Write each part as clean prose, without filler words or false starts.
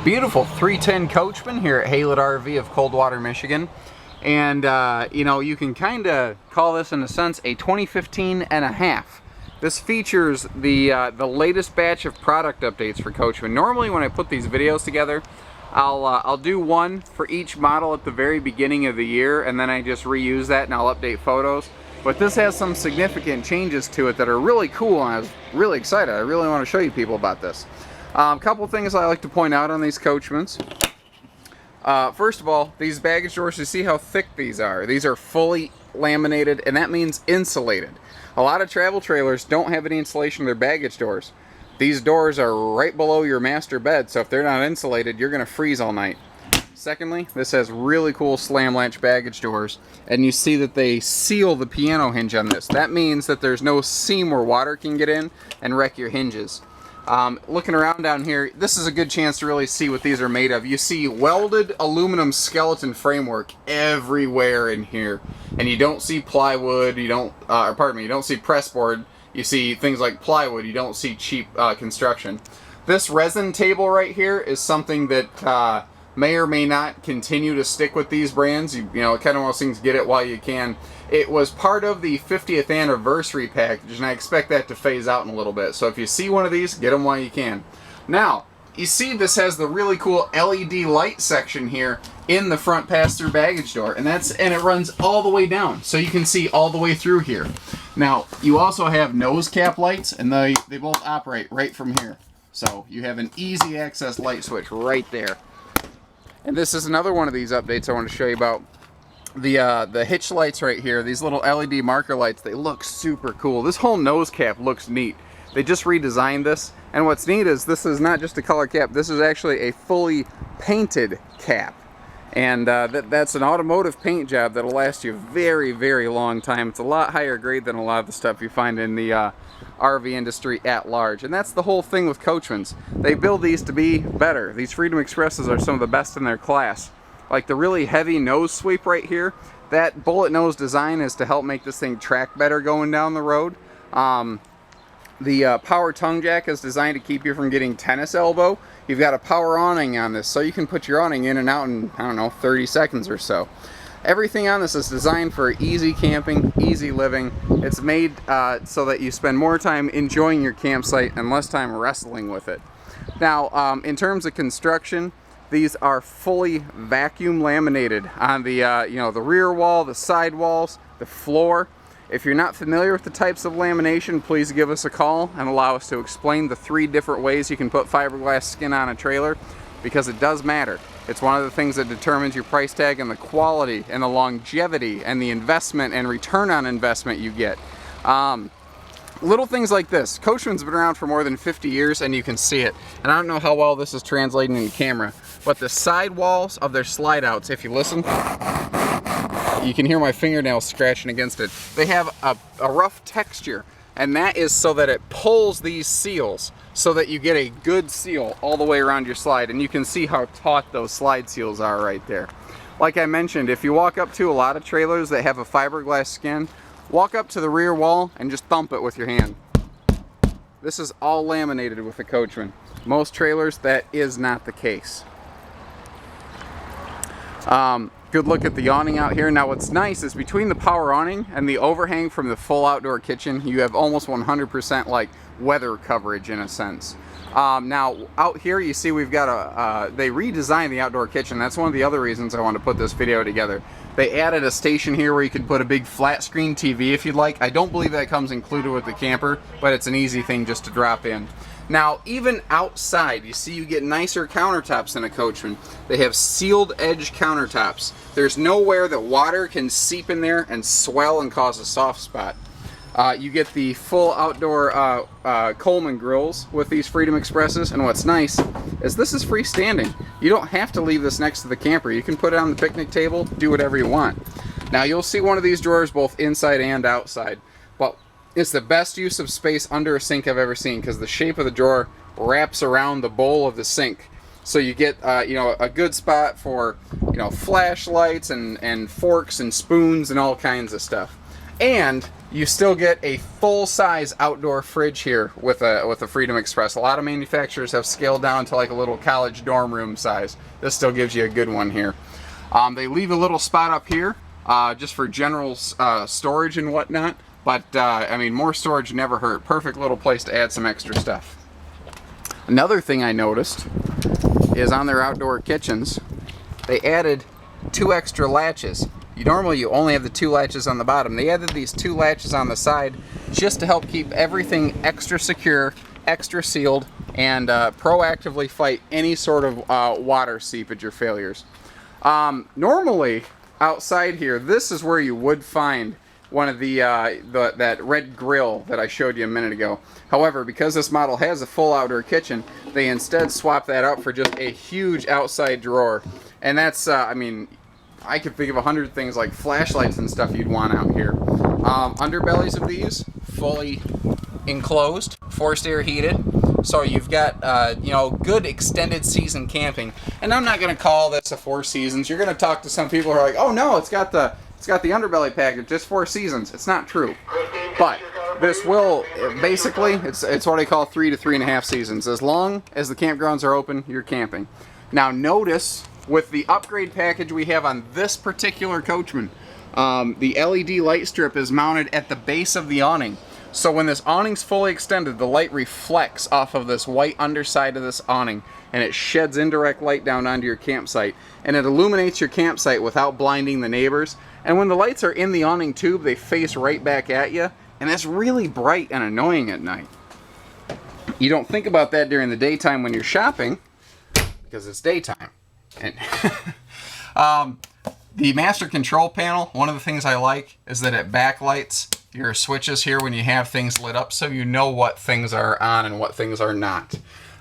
Beautiful 310 Coachman here at Haylett RV of Coldwater, Michigan. And you know, you can kind of call this in a sense a 2015 and a half. This features the latest batch of product updates for Coachman. Normally when I put these videos together, I'll do one for each model at the very beginning of the year, and then I just reuse that and I'll update photos. But this has some significant changes to it that are really cool, and I was really excited. I really want to show you people about this. A couple things I like to point out on these Coachmans. First of all, these baggage doors, you see how thick these are. These are fully laminated, and that means insulated. A lot of travel trailers don't have any insulation in their baggage doors. These doors are right below your master bed, so if they're not insulated, you're going to freeze all night. Secondly, this has really cool slam latch baggage doors, and you see that they seal the piano hinge on this. That means that there's no seam where water can get in and wreck your hinges. Looking around down here, this is a good chance to really see what these are made of. You see welded aluminum skeleton framework everywhere in here, and you don't see plywood. You don't, you don't see pressboard. You see things like plywood. You don't see cheap construction. This resin table right here is something that may or may not continue to stick with these brands. You know, kind of one of those things, get it while you can. It was part of the 50th anniversary package, and I expect that to phase out in a little bit. So if you see one of these, get them while you can. Now, you see this has the really cool LED light section here in the front pass-through baggage door, and it runs all the way down, so you can see all the way through here. Now, you also have nose cap lights, and they both operate right from here. So you have an easy access light switch right there. And this is another one of these updates I want to show you about. The hitch lights right here, these little LED marker lights, they look super cool. This whole nose cap looks neat. They just redesigned this, and what's neat is this is not just a color cap, this is actually a fully painted cap. And that's an automotive paint job that'll last you a very, very long time. It's a lot higher grade than a lot of the stuff you find in the RV industry at large. And that's the whole thing with Coachmans. They build these to be better. These Freedom Expresses are some of the best in their class. Like the really heavy nose sweep right here, that bullet nose design is to help make this thing track better going down the road. The power tongue jack is designed to keep you from getting tennis elbow. You've got a power awning on this, so you can put your awning in and out in, I don't know, 30 seconds or so. Everything on this is designed for easy camping, easy living. It's made so that you spend more time enjoying your campsite and less time wrestling with it. Now, in terms of construction, these are fully vacuum laminated on the the rear wall, the side walls, the floor. If you're not familiar with the types of lamination, please give us a call and allow us to explain the 3 different ways you can put fiberglass skin on a trailer, because it does matter. It's one of the things that determines your price tag and the quality and the longevity and the investment and return on investment you get. Little things like this. Coachman's been around for more than 50 years, and you can see it. And I don't know how well this is translating in camera, but the side walls of their slide outs, if you listen, you can hear my fingernails scratching against it. They have a rough texture, and that is so that it pulls these seals so that you get a good seal all the way around your slide. And you can see how taut those slide seals are right there. Like I mentioned, if you walk up to a lot of trailers that have a fiberglass skin, walk up to the rear wall and just thump it with your hand. This is all laminated with a Coachman. Most trailers, that is not the case. Good look at the awning out here. Now what's nice is between the power awning and the overhang from the full outdoor kitchen, you have almost 100% like weather coverage in a sense. Now out here you see we've got they redesigned the outdoor kitchen. That's one of the other reasons I wanted to put this video together. They added a station here where you can put a big flat screen TV if you'd like. I don't believe that comes included with the camper, but it's an easy thing just to drop in. Now, even outside, you see you get nicer countertops in a Coachman. They have sealed edge countertops. There's nowhere that water can seep in there and swell and cause a soft spot. You get the full outdoor Coleman grills with these Freedom Expresses, and what's nice is this is freestanding. You don't have to leave this next to the camper. You can put it on the picnic table, do whatever you want. Now, you'll see one of these drawers both inside and outside, but it's the best use of space under a sink I've ever seen, because the shape of the drawer wraps around the bowl of the sink. So you get a good spot for flashlights and forks and spoons and all kinds of stuff. And you still get a full-size outdoor fridge here with a Freedom Express. A lot of manufacturers have scaled down to like a little college dorm room size. This still gives you a good one here. They leave a little spot up here just for general storage and whatnot. But I mean, more storage never hurt. Perfect little place to add some extra stuff. Another thing I noticed is on their outdoor kitchens, they added 2 extra latches. Normally you only have the 2 latches on the bottom. They added these 2 latches on the side just to help keep everything extra secure, extra sealed, and proactively fight any sort of water seepage or failures. Normally outside here, this is where you would find one of that red grill that I showed you a minute ago. However, because this model has a full outdoor kitchen, they instead swap that out for just a huge outside drawer. And that's, I mean, I could think of 100 things like flashlights and stuff you'd want out here. Underbellies of these, fully enclosed, forced air heated. So you've got, you know, good extended season camping. And I'm not going to call this a 4 seasons. You're going to talk to some people who are like, oh no, it's got the underbelly package, just 4 seasons. It's not true. But this will, basically, it's what I call 3 to 3.5 seasons. As long as the campgrounds are open, you're camping. Now notice, with the upgrade package we have on this particular Coachman, the LED light strip is mounted at the base of the awning. So when this awning's fully extended, the light reflects off of this white underside of this awning, and it sheds indirect light down onto your campsite, and it illuminates your campsite without blinding the neighbors. And when the lights are in the awning tube, they face right back at you, and it's really bright and annoying at night. You don't think about that during the daytime when you're shopping, because it's daytime. And the master control panel, one of the things I like is that it backlights your switches here when you have things lit up, so you know what things are on and what things are not.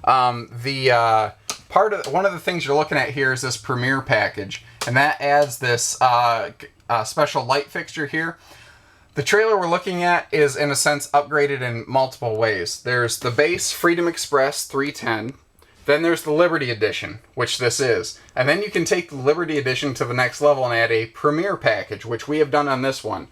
One of the things you're looking at here is this Premier package, and that adds this special light fixture here. The trailer we're looking at is, in a sense, upgraded in multiple ways. There's the base Freedom Express 310. Then there's the Liberty Edition, which this is. And then you can take the Liberty Edition to the next level and add a Premier package, which we have done on this one.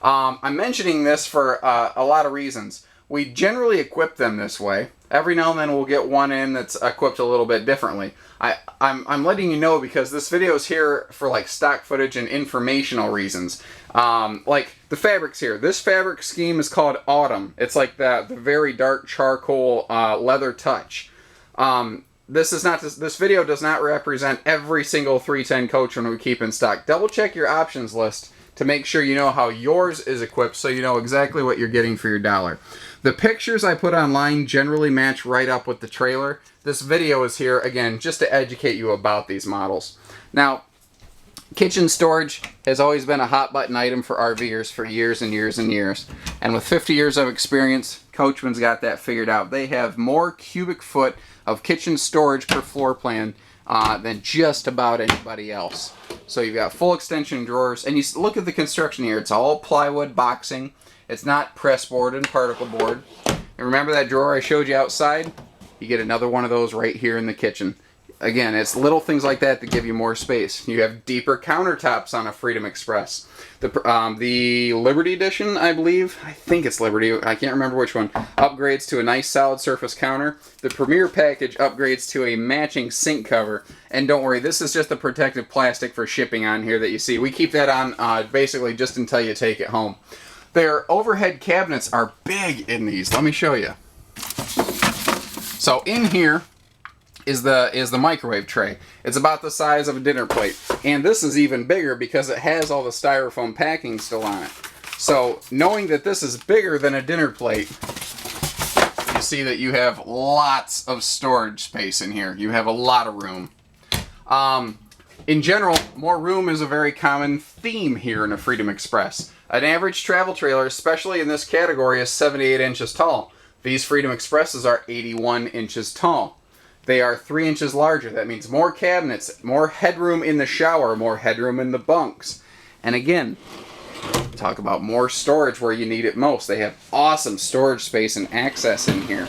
I'm mentioning this for a lot of reasons. We generally equip them this way. Every now and then we'll get one in that's equipped a little bit differently. I'm letting you know because this video is here for like stock footage and informational reasons. Like the fabrics here. This fabric scheme is called Autumn. It's like the very dark charcoal leather touch. This video does not represent every single 310 Coachman we keep in stock. Double check your options list to make sure you know how yours is equipped so you know exactly what you're getting for your dollar. The pictures I put online generally match right up with the trailer. This video is here, again, just to educate you about these models. Now, kitchen storage has always been a hot button item for RVers for years and years and years. And with 50 years of experience, Coachman's got that figured out. They have more cubic foot of kitchen storage per floor plan than just about anybody else. So you've got full extension drawers, and you look at the construction here. It's all plywood boxing. It's not press board and particle board. And remember that drawer I showed you outside? You get another one of those right here in the kitchen. Again, it's little things like that that give you more space. You have deeper countertops on a Freedom Express. The Liberty Edition, I think it's Liberty, I can't remember which one, upgrades to a nice solid surface counter. The Premier package upgrades to a matching sink cover. And don't worry, this is just the protective plastic for shipping on here that you see. We keep that on basically just until you take it home. Their overhead cabinets are big in these. Let me show you. So in here is the microwave tray. It's about the size of a dinner plate. And this is even bigger because it has all the styrofoam packing still on it. So knowing that this is bigger than a dinner plate, you see that you have lots of storage space in here. You have a lot of room. In general, more room is a very common theme here in a Freedom Express. An average travel trailer, especially in this category, is 78 inches tall. These Freedom Expresses are 81 inches tall. They are 3 inches larger. That means more cabinets, more headroom in the shower, more headroom in the bunks. And again, talk about more storage where you need it most. They have awesome storage space and access in here.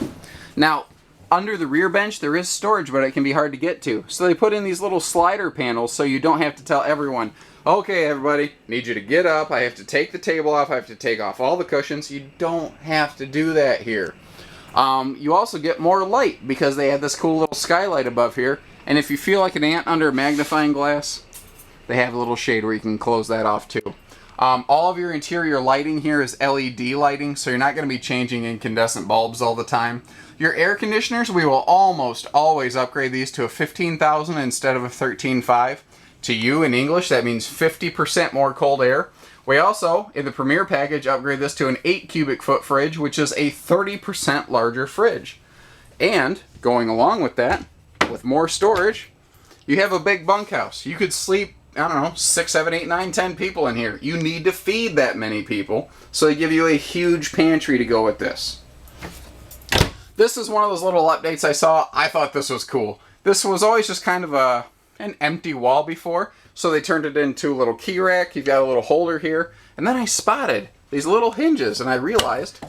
Now, under the rear bench, there is storage, but it can be hard to get to. So they put in these little slider panels so you don't have to tell everyone, Okay, everybody, need you to get up. I have to take the table off. I have to take off all the cushions. You don't have to do that here. You also get more light because they have this cool little skylight above here. And if you feel like an ant under a magnifying glass, they have a little shade where you can close that off too. All of your interior lighting here is LED lighting, so you're not going to be changing incandescent bulbs all the time. Your air conditioners, we will almost always upgrade these to a 15,000 instead of a 13.5. To you in English, that means 50% more cold air. We also, in the Premier package, upgrade this to an 8 cubic foot fridge, which is a 30% larger fridge. And, going along with that, with more storage, you have a big bunkhouse. You could sleep, I don't know, 6, 7, 8, 9, 10 people in here. You need to feed that many people, so they give you a huge pantry to go with this. This is one of those little updates I saw. I thought this was cool. This was always just kind of an empty wall before, so they turned it into a little key rack. You've got a little holder here, and then I spotted these little hinges, and I realized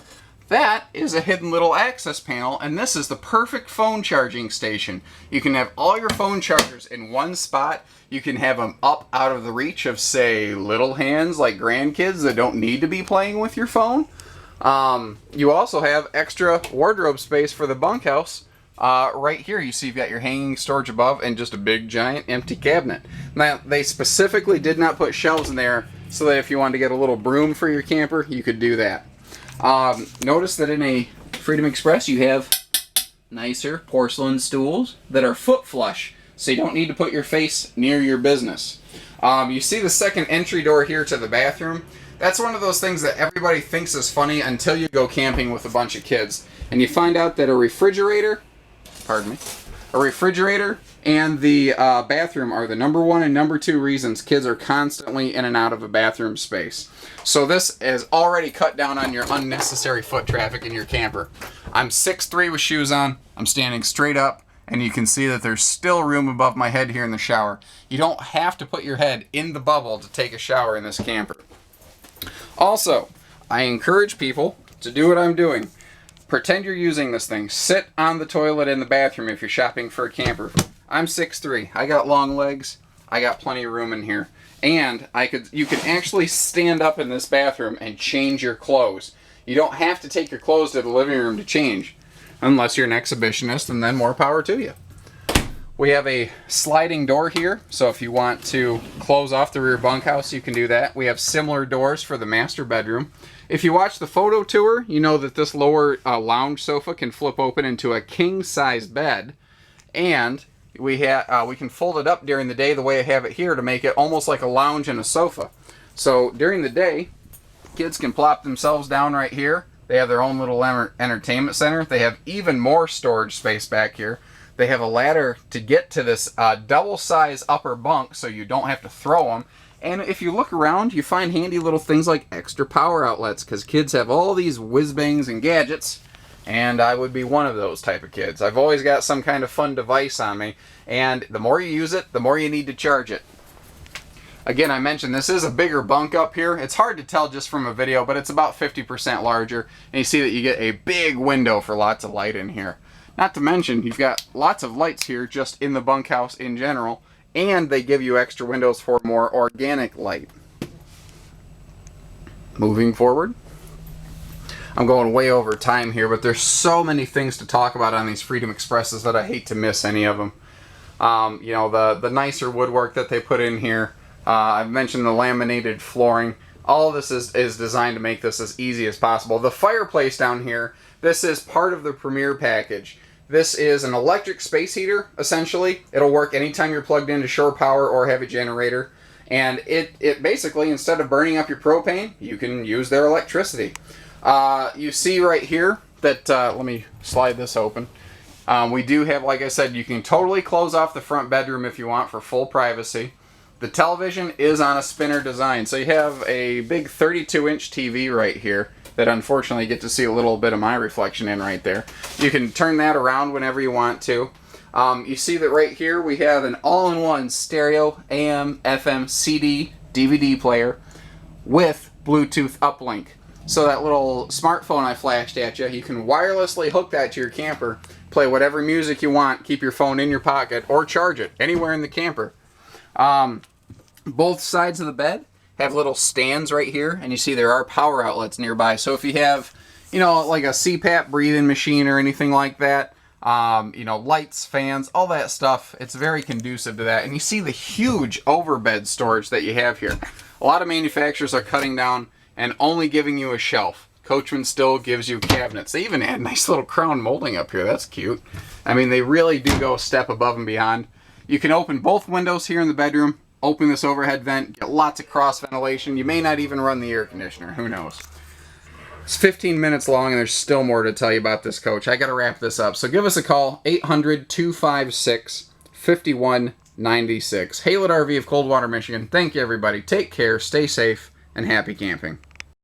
that is a hidden little access panel, and this is the perfect phone charging station. You can have all your phone chargers in one spot. You can have them up out of the reach of, say, little hands like grandkids that don't need to be playing with your phone. You also have extra wardrobe space for the bunkhouse. Right here you see you've got your hanging storage above and just a big giant empty cabinet. Now they specifically did not put shelves in there so that if you wanted to get a little broom for your camper, you could do that. Notice that in a Freedom Express you have nicer porcelain stools that are foot flush, so you don't need to put your face near your business. You see the second entry door here to the bathroom. That's one of those things that everybody thinks is funny until you go camping with a bunch of kids and you find out that a refrigerator and the bathroom are the number 1 and number 2 reasons kids are constantly in and out of a bathroom space. So this has already cut down on your unnecessary foot traffic in your camper. I'm 6'3" with shoes on. I'm standing straight up, and you can see that there's still room above my head here in the shower. You don't have to put your head in the bubble to take a shower in this camper. Also, I encourage people to do what I'm doing. Pretend you're using this thing. Sit on the toilet in the bathroom if you're shopping for a camper. I'm 6'3". I got long legs. I got plenty of room in here. And you can actually stand up in this bathroom and change your clothes. You don't have to take your clothes to the living room to change. Unless you're an exhibitionist, and then more power to you. We have a sliding door here, so if you want to close off the rear bunkhouse, you can do that. We have similar doors for the master bedroom. If you watch the photo tour, you know that this lower lounge sofa can flip open into a king-size bed, and we can fold it up during the day the way I have it here to make it almost like a lounge and a sofa. So during the day, kids can plop themselves down right here. They have their own little entertainment center. They have even more storage space back here. They have a ladder to get to this double-size upper bunk so you don't have to throw them. And if you look around, you find handy little things like extra power outlets because kids have all these whiz-bangs and gadgets, and I would be one of those type of kids. I've always got some kind of fun device on me, and the more you use it, the more you need to charge it. Again, I mentioned this is a bigger bunk up here. It's hard to tell just from a video, but it's about 50% larger, and you see that you get a big window for lots of light in here. Not to mention, you've got lots of lights here just in the bunkhouse in general, and they give you extra windows for more organic light. Moving forward. I'm going way over time here, but there's so many things to talk about on these Freedom Expresses that I hate to miss any of them. You know, the nicer woodwork that they put in here. I've mentioned the laminated flooring. All of this is designed to make this as easy as possible. The fireplace down here, this is part of the Premier package. This is an electric space heater, essentially. It'll work anytime you're plugged into shore power or have a generator. And it basically, instead of burning up your propane, you can use their electricity. You see right here that, let me slide this open. We do have, like I said, you can totally close off the front bedroom if you want for full privacy. The television is on a spinner design, so you have a big 32-inch TV right here that unfortunately you get to see a little bit of my reflection in right there. You can turn that around whenever you want to. You see that right here we have an all-in-one stereo, AM, FM, CD, DVD player with Bluetooth uplink. So that little smartphone I flashed at you, you can wirelessly hook that to your camper, play whatever music you want, keep your phone in your pocket, or charge it anywhere in the camper. Both sides of the bed have little stands right here, and you see there are power outlets nearby. So if you have, you know, like a CPAP breathing machine or anything like that, you know, lights, fans, all that stuff, it's very conducive to that. And you see the huge overbed storage that you have here. A lot of manufacturers are cutting down and only giving you a shelf. Coachman still gives you cabinets. They even add nice little crown molding up here. That's cute. I mean, they really do go a step above and beyond. You can open both windows here in the bedroom, open this overhead vent, get lots of cross ventilation. You may not even run the air conditioner. Who knows? It's 15 minutes long, and there's still more to tell you about this coach. I got to wrap this up. So give us a call, 800-256-5196. Haylett RV of Coldwater, Michigan. Thank you, everybody. Take care, stay safe, and happy camping.